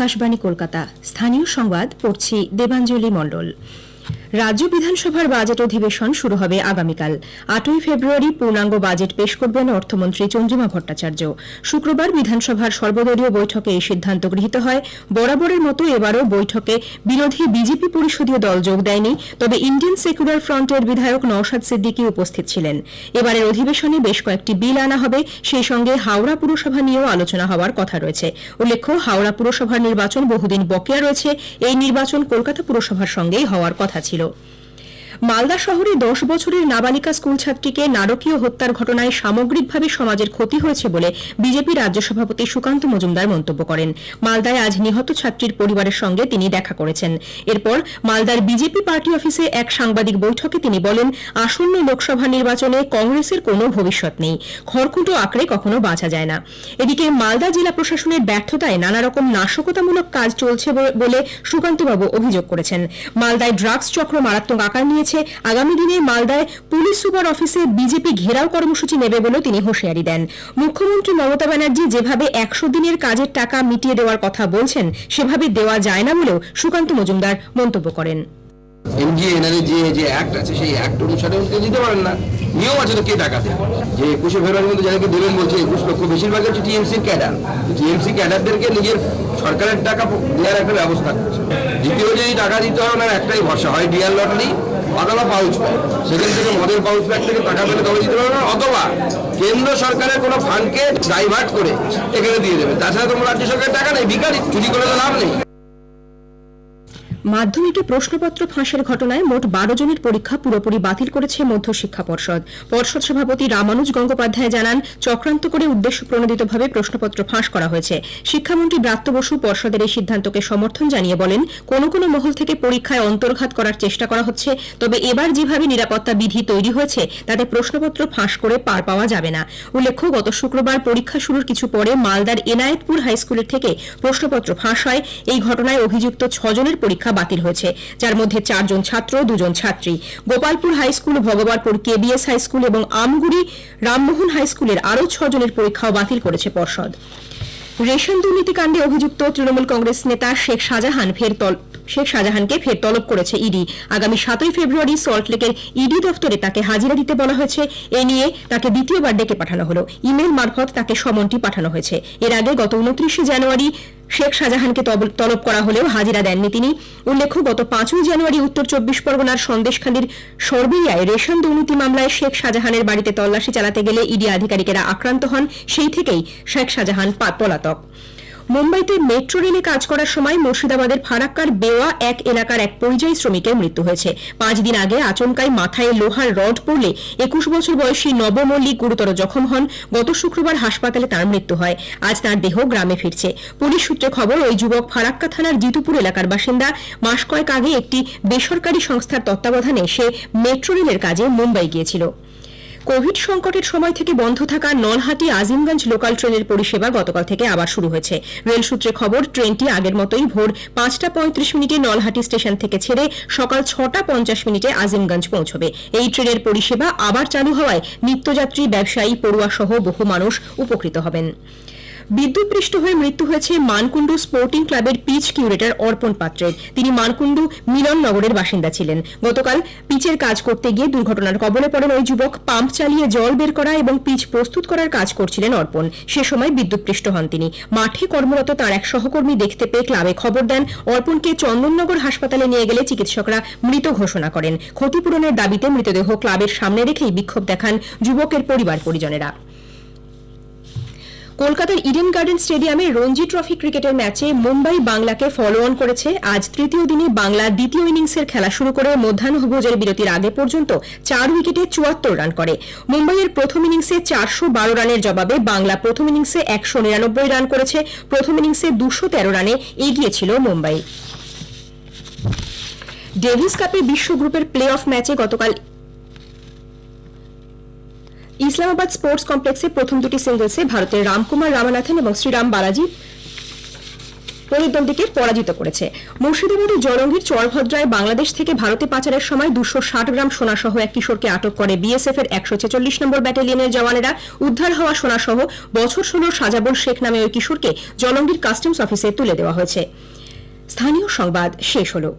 আকাশবাণী কলকাতা। স্থানীয় সংবাদ পড়ছি দেবাঞ্জলি মণ্ডল। রাজ্য বিধানসভার বাজেট অধিবেশন শুরু হবে আগামীকাল। 8ই ফেব্রুয়ারি পূর্ণাঙ্গ বাজেট পেশ করবেন অর্থমন্ত্রী চন্দ্রিমা ভট্টাচার্য। শুক্রবার বিধানসভার সর্বদলীয় বৈঠকে এই সিদ্ধান্ত গৃহীত হয়। বরাবরের মতো এবারও বৈঠকে বিরোধী বিজেপি পরিষদীয় দল যোগ দেয়নি, তবে ইন্ডিয়ান সেকুলার ফ্রন্টের বিধায়ক নওশাদ সিদ্দিকী উপস্থিত ছিলেন। এবারের অধিবেশনে বেশ কয়েকটি বিল আনা হবে, সেই সঙ্গে হাওড়া পুরসভা নিয়েও আলোচনা হওয়ার কথা রয়েছে। উল্লেখ্য, হাওড়া পুরসভার নির্বাচন বহুদিন বকেয়া রয়েছে। এই নির্বাচন কলকাতা পুরসভার সঙ্গেই হওয়ার কথা ছিল। মালদা শহরে 10 বছরের নাবালিকা স্কুল ছাত্রীকে নারকীয় হত্যার ঘটনায় সামগ্রিকভাবে সমাজের ক্ষতি হয়েছে বলে বিজেপি রাজ্য সভাপতি সুকান্ত মজুমদার মন্তব্য করেন। মালদায় আজ নিহত ছাত্রীর পরিবারের সঙ্গে তিনি দেখা করেছেন। এরপর মালদার বিজেপি পার্টি অফিসে এক সাংবাদিক বৈঠকে তিনি বলেন, আসন্ন লোকসভা নির্বাচনে কংগ্রেসের কোনো ভবিষ্যৎ নেই, খড়কুটো আঁকড়ে কখনো বাঁচা যায় না। এদিকে মালদা জেলা প্রশাসনের ব্যর্থতায় নানা রকম নাশকতামূলক কাজ চলছে বলে সুকান্তবাবু অভিযোগ করেছেন। মালদায় ড্রাগস চক্র মারাত্মক আকার নিয়েছে। আগামী দিনে মালদায় পুলিশ সুপার অফিসে বিজেপি ঘেরাও কর্মসূচি নেবে বলে তিনি হুঁশিয়ারি দেন। মুখ্যমন্ত্রী মমতা ব্যানার্জি যেভাবে 100 দিনের কাজের টাকা মিটিয়ে দেওয়ার কথা বলছেন, সেভাবে দেওয়া যায় না বলেও সুকান্ত মজুমদার মন্তব্য করেন। এমজিএনআর যে অ্যাক্ট আছে, সেই অ্যাক্ট অনুসারে দিতে পারেন না। নিয়ম আছে তো কে টাকা দেয়? যে 21 ফেব্রুয়ারির মধ্যে যাদেরকে দেবেন বলছে 21 লক্ষ, বেশিরভাগ হচ্ছে টিএমসির ক্যাডার। টিএমসি ক্যাডারদেরকে নিজের সরকারের টাকা দেওয়ার একটা ব্যবস্থা করছে। দ্বিতীয় যদি টাকা দিতে হয়, ওনার একটাই ভরসা, হয় ডিয়ার লটারি অথবা পাউচ প্যাক। সেখান থেকে মদের পাউচ প্যাক থেকে টাকা পেলে তবে দিতে পারবে না, অথবা কেন্দ্র সরকারের কোনো ফান্ডকে ডাইভার্ট করে এখানে দিয়ে দেবে। তাছাড়া তোমার রাজ্য সরকারের টাকা নেই, ভিখারি, চুরি করে তো লাভ নেই। মাধ্যমিকে প্রশ্নপত্র ফাঁসের ঘটনায় মোট 12 জনের পরীক্ষা পুরোপুরি বাতিল করেছে মধ্যশিক্ষা পর্ষদ। পর্ষদ সভাপতি রামানুজ গঙ্গোপাধ্যায় জানান, চক্রান্ত করে উদ্দেশ্য প্রণোদিতভাবে প্রশ্নপত্র ফাঁস করা হয়েছে। শিক্ষামন্ত্রী ব্রাত্য বসু পর্ষদের এই সিদ্ধান্তকে সমর্থন জানিয়ে বলেন, কোনো কোনো মহল থেকে পরীক্ষায় অন্তর্ঘাত করার চেষ্টা করা হচ্ছে, তবে এবার যেভাবে নিরাপত্তা বিধি তৈরি হয়েছে তাতে প্রশ্নপত্র ফাঁস করে পার পাওয়া যাবে না। উল্লেখ্য, গত শুক্রবার পরীক্ষা শুরুর কিছু পরে মালদার এনায়েতপুর হাইস্কুলের থেকে প্রশ্নপত্র ফাঁস হয়। এই ঘটনায় অভিযুক্ত 6 জনের পরীক্ষা বাতিল হয়েছে, যার মধ্যে 4 জন ছাত্র, 2 জন ছাত্রী। Gopalpur high school, Bhagwanpur KBS high school এবং আমগুড়ি রামমোহন হাইস্কুলের আরও 6 জনের পরীক্ষাও বাতিল করেছে পর্ষদ। রেশন দুর্নীতিকাণ্ডে অভিযুক্ত তৃণমূল কংগ্রেস নেতা শেখ শাহজাহানকে ফের তলব করেছে ইডি। আগামী 7ই ফেব্রুয়ারি সল্টলেকের ইডি দপ্তরে তাকে হাজিরা দিতে বলা হয়েছে। এ নিয়ে তাকে দ্বিতীয়বার ডেকে পাঠানো হলো। ইমেল মারফত তাকে সমনটি পাঠানো হয়েছে। এর আগে গত 29 জানুয়ারি শেখ শাহজাহানকে তলব করা হলেও হাজিরা দেননি তিনি। উল্লেখ্য, গত 5ই জানুয়ারি উত্তর 24 পরগনার সন্দেশখালীর সরবেরিয়ায় রেশন দুর্নীতি মামলায় শেখ শাহজাহানের বাড়িতে তল্লাশি চালাতে গেলে ইডি আধিকারিকেরা আক্রান্ত হন। সেই থেকেই শেখ শাহজাহান পলাতক। মুম্বাইতে মেট্রো রেলে কাজ করার সময় মুর্শিদাবাদের ফারাক্কার বেওয়া এক এলাকার এক পরিযায়ী শ্রমিকের মৃত্যু হয়েছে। 5 দিন আগে আচমকাই মাথায় লোহার রড পড়লে 21 বছর বয়সী নব মল্লিক গুরুতর জখম হন। গত শুক্রবার হাসপাতালে তার মৃত্যু হয়। আজ তার দেহ গ্রামে ফিরছে। পুলিশ সূত্রে খবর, ওই যুবক ফারাক্কা থানার জিতুপুর এলাকার বাসিন্দা। মাস কয়েক আগে একটি বেসরকারি সংস্থার তত্ত্বাবধানে সে মেট্রো রেলের কাজে মুম্বাই গিয়েছিল। কোভিড সংকটের সময় থেকে বন্ধ থাকা নলহাটি আজিমগঞ্জ লোকাল ট্রেনের পরিষেবা গতকাল থেকে আবার শুরু হয়েছে। রেল সূত্রে খবর, ট্রেনটি আগের মতোই ভোর 5:35 নলহাটি স্টেশন থেকে ছেড়ে সকাল 6:50 আজিমগঞ্জ পৌঁছবে। এই ট্রেনের পরিষেবা আবার চালু হওয়ায় নিত্যযাত্রী, ব্যবসায়ী, পড়ুয়া সহ বহু মানুষ উপকৃত হবেন। বিদ্যুৎপৃষ্ট হয়ে মৃত্যু হয়েছে মানকুণ্ডু স্পোর্টিং ক্লাবের পিচ কিউরেটর অর্পণ পাত্রের। তিনি মানকুণ্ডু মিলননগরের বাসিন্দা ছিলেন। গতকাল পিচের কাজ করতে গিয়ে দুর্ঘটনার কবলে পড়েন ওই যুবক। পাম্প চালিয়ে জল বের করা এবং পিচ প্রস্তুত করার কাজ করছিলেন অর্পণ। সে সময় বিদ্যুৎপৃষ্ট হন তিনি। মাঠে কর্মরত তার এক সহকর্মী দেখতে পেয়ে ক্লাবে খবর দেন। অর্পণকে চন্দননগর হাসপাতালে নিয়ে গেলে চিকিৎসকরা মৃত ঘোষণা করেন। ক্ষতিপূরণের দাবিতে মৃতদেহ ক্লাবের সামনে রেখেই বিক্ষোভ দেখান যুবকের পরিজনেরা। কলকাতার ইডেন গার্ডেন স্টেডিয়ামে রঞ্জি ট্রফি ক্রিকেটের ম্যাচে মুম্বাই বাংলাকে ফলো অন করেছে। আজ তৃতীয় দিনে বাংলা দ্বিতীয় ইনিংসের খেলা শুরু করে মধ্যাহ্নভোজের বিরতির আগে পর্যন্ত 4 উইকেটে 74 রান করে। মুম্বাইয়ের প্রথম ইনিংসে 412 রানের জবাবে বাংলা প্রথম ইনিংসে 199 রান করেছে। প্রথম ইনিংসে 213 রানে এগিয়ে ছিল মুম্বাই। ডেভিস কাপে বিশ্ব গ্রুপের প্লে অফ ম্যাচে গতকাল ইসলামাবাদ স্পোর্টস কমপ্লেক্সে প্রথম দুটি সিঙ্গলসে ভারতের রামকুমার রামানাথন এবং শ্রীরাম বালাজি প্রতিদ্বন্দ্বীকে পরাজিত করেছে। মুর্শিদাবাদের জলঙ্গির চরভদ্রায় বাংলাদেশ থেকে ভারতে পাচারের সময় 260 গ্রাম সোনাসহ এক কিশোরকে আটক করে বিএসএফ এর 146 নম্বর ব্যাটালিয়নের জওয়ানেরা। উদ্ধার হওয়া সোনাসহ বছর 16 সাজাবুল শেখ নামে ওই কিশোরকে জলঙ্গির কাস্টমস অফিসে তুলে দেওয়া হয়েছে। স্থানীয় সংবাদ শেষ হলো।